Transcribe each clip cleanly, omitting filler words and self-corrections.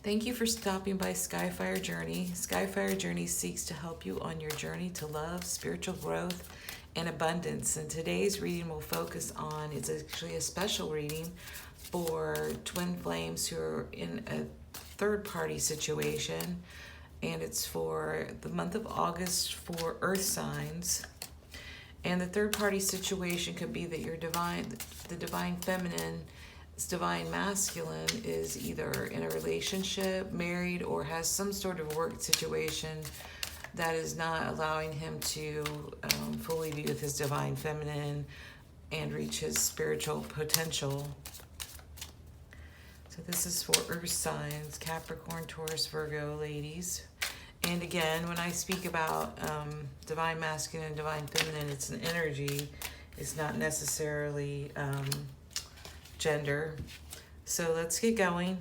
Thank you for stopping by Skyfire Journey. Skyfire Journey seeks to help you on your journey to love, spiritual growth, and abundance. And today's reading will focus on, it's actually a special reading for twin flames who are in a third party situation. And it's for the month of August for earth signs. And the third party situation could be that the divine feminine, divine masculine is either in a relationship, married, or has some sort of work situation that is not allowing him to fully be with his divine feminine and reach his spiritual potential. So this is for earth signs, Capricorn, Taurus, Virgo, ladies. And again, when I speak about divine masculine and divine feminine, it's an energy. It's not necessarily gender. So let's get going.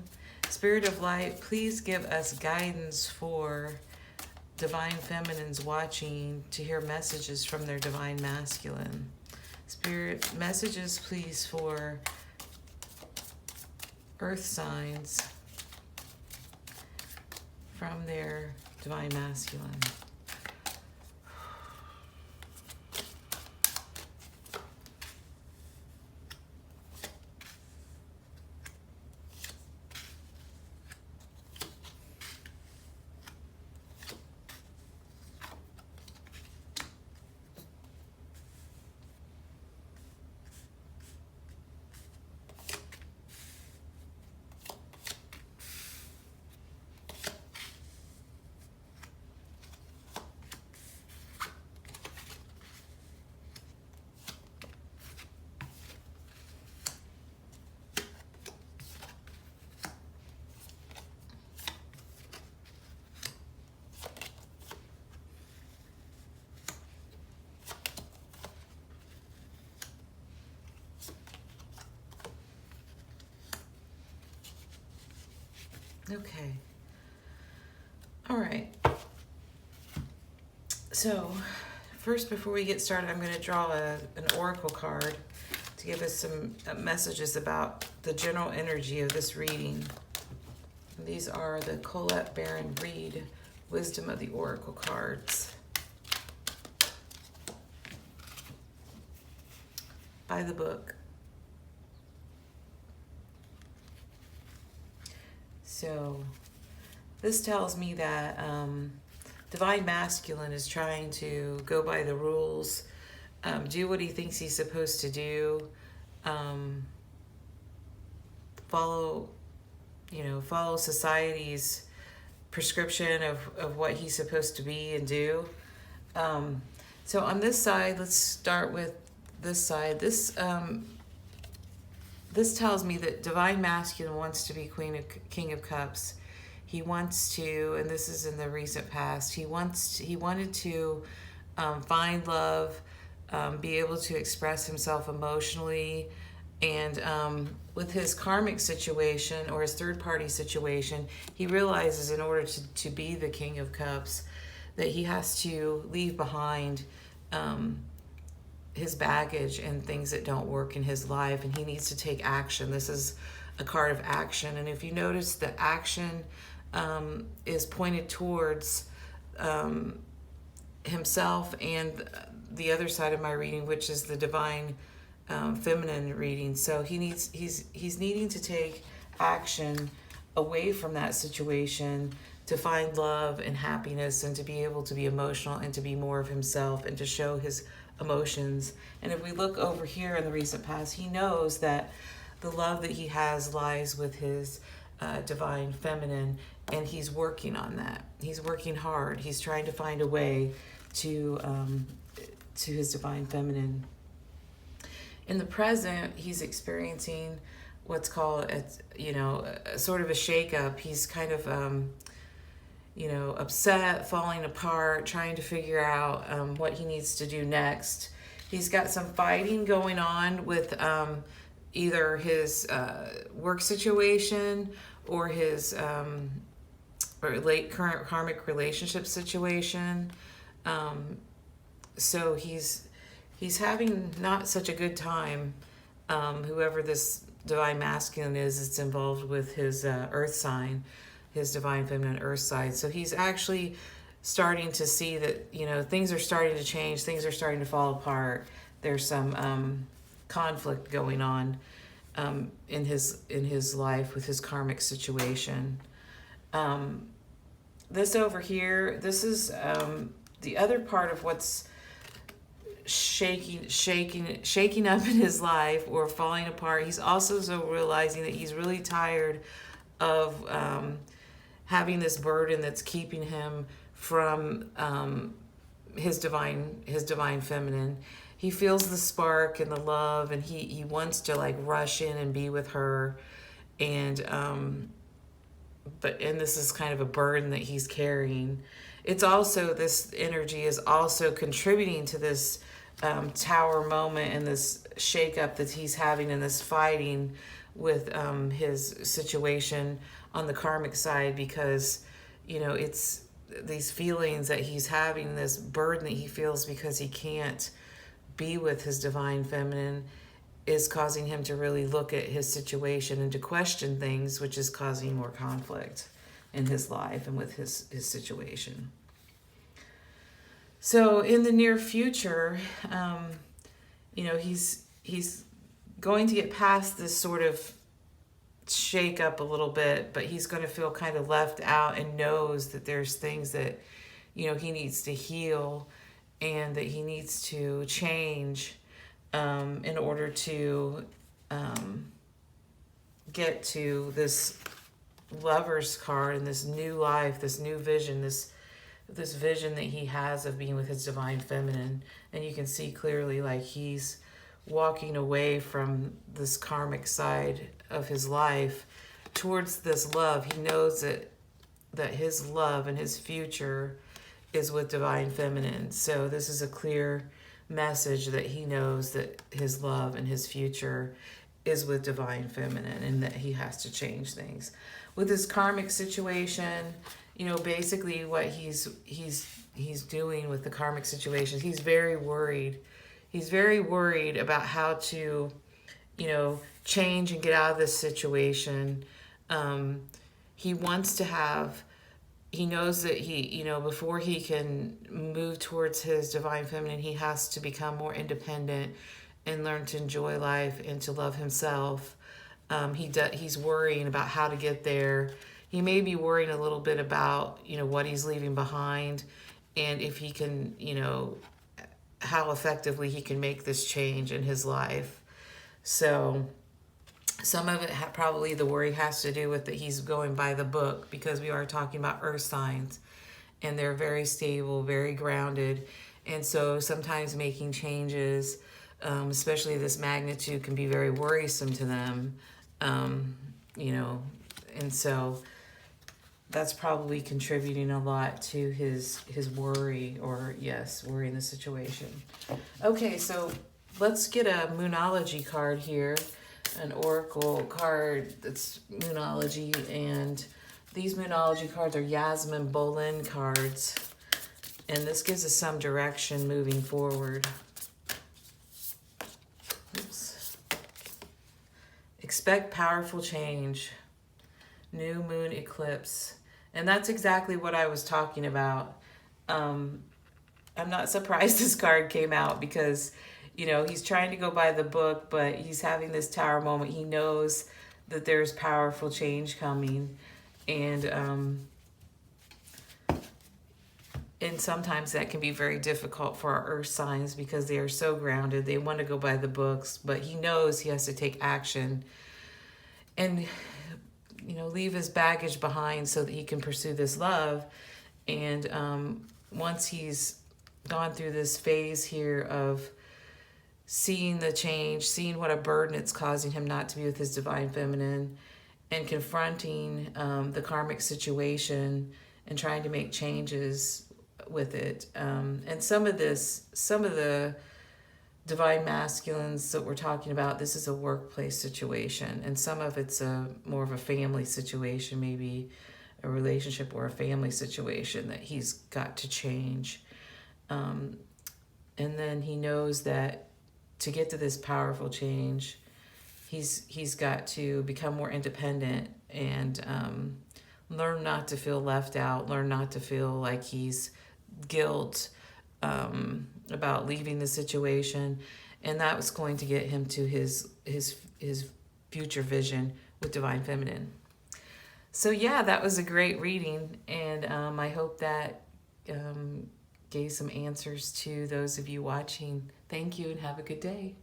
Spirit of light, please give us guidance for divine feminines watching to hear messages from their divine masculine. Spirit, messages please for earth signs from their divine masculine. Okay. All right. So, first, before we get started, I'm going to draw an oracle card to give us some messages about the general energy of this reading. And these are the Colette Baron Reed Wisdom of the Oracle cards by the book. So this tells me that divine masculine is trying to go by the rules, do what he thinks he's supposed to do, follow society's prescription of what he's supposed to be and do. So on this side, let's start with this side. This tells me that divine masculine wants to be king of cups. He wants to, and this is in the recent past, he wanted to find love, be able to express himself emotionally, and with his karmic situation or his third party situation, he realizes in order to be the king of cups that he has to leave behind his baggage and things that don't work in his life, and he needs to take action. This is a card of action, and if you notice, the action is pointed towards himself and the other side of my reading, which is the divine feminine reading. So he's needing to take action away from that situation to find love and happiness and to be able to be emotional and to be more of himself and to show his emotions. And if we look over here in the recent past, he knows that the love that he has lies with his divine feminine, and he's working on that. He's working hard. He's trying to find a way to his divine feminine. In the present, he's experiencing what's called a sort of a shakeup. He's kind of upset, falling apart, trying to figure out what he needs to do next. He's got some fighting going on with either his work situation or his or late current karmic relationship situation. So he's having not such a good time. Whoever this divine masculine is, it's involved with his earth sign. his divine feminine earth side. So he's actually starting to see that, you know, things are starting to change, things are starting to fall apart. There's some conflict going on in his life with his karmic situation. This over here, this is the other part of what's shaking up in his life or falling apart. He's also so realizing that he's really tired of having this burden that's keeping him from his divine feminine. He feels the spark and the love, and he wants to like rush in and be with her, and this is kind of a burden that he's carrying. It's also, this energy is also contributing to this tower moment and this shakeup that he's having and this fighting with his situation on the karmic side, because, you know, it's these feelings that he's having, this burden that he feels because he can't be with his divine feminine, is causing him to really look at his situation and to question things, which is causing more conflict in his life and with his situation. So in the near future, you know, he's going to get past this sort of shake up a little bit, but he's going to feel kind of left out and knows that there's things that, you know, he needs to heal and that he needs to change in order to get to this Lover's card and this new life, this new vision, this vision that he has of being with his divine feminine. And you can see clearly, like, he's walking away from this karmic side of his life towards this love. He knows that his love and his future is with divine feminine. So this is a clear message that he knows that his love and his future is with divine feminine, and that he has to change things. With his karmic situation, you know, basically what he's doing with the karmic situations, he's very worried. He's very worried about how to, you know, change and get out of this situation. He wants to have, he knows that he, you know, before he can move towards his divine feminine, he has to become more independent and learn to enjoy life and to love himself. He's worrying about how to get there. He may be worrying a little bit about, you know, what he's leaving behind, and if he can, you know, how effectively he can make this change in his life. So some of it probably the worry has to do with that he's going by the book, because we are talking about earth signs and they're very stable, very grounded. And so sometimes making changes, especially this magnitude, can be very worrisome to them, you know, and so that's probably contributing a lot to his worry, or worrying the situation. Okay, so let's get a Moonology card here, an oracle card that's Moonology, and these Moonology cards are Yasmin Bolin cards, and this gives us some direction moving forward. Oops. Expect powerful change. New moon eclipse. And that's exactly what I was talking about. I'm not surprised this card came out, because, you know, he's trying to go by the book, but he's having this tower moment. He knows that there's powerful change coming. And sometimes that can be very difficult for our earth signs, because they are so grounded. They want to go by the books, but he knows he has to take action and, you know, leave his baggage behind so that he can pursue this love. And once he's gone through this phase here of seeing the change, seeing what a burden it's causing him not to be with his divine feminine, and confronting the karmic situation and trying to make changes with it. And some of the divine masculines that we're talking about, this is a workplace situation, and some of it's more of a family situation, maybe a relationship or a family situation that he's got to change. And then he knows that to get to this powerful change, he's got to become more independent and learn not to feel left out, learn not to feel like he's guilt about leaving the situation, and that was going to get him to his future vision with Divine Feminine. So yeah, that was a great reading, and I hope that gave some answers to those of you watching. Thank you, and have a good day.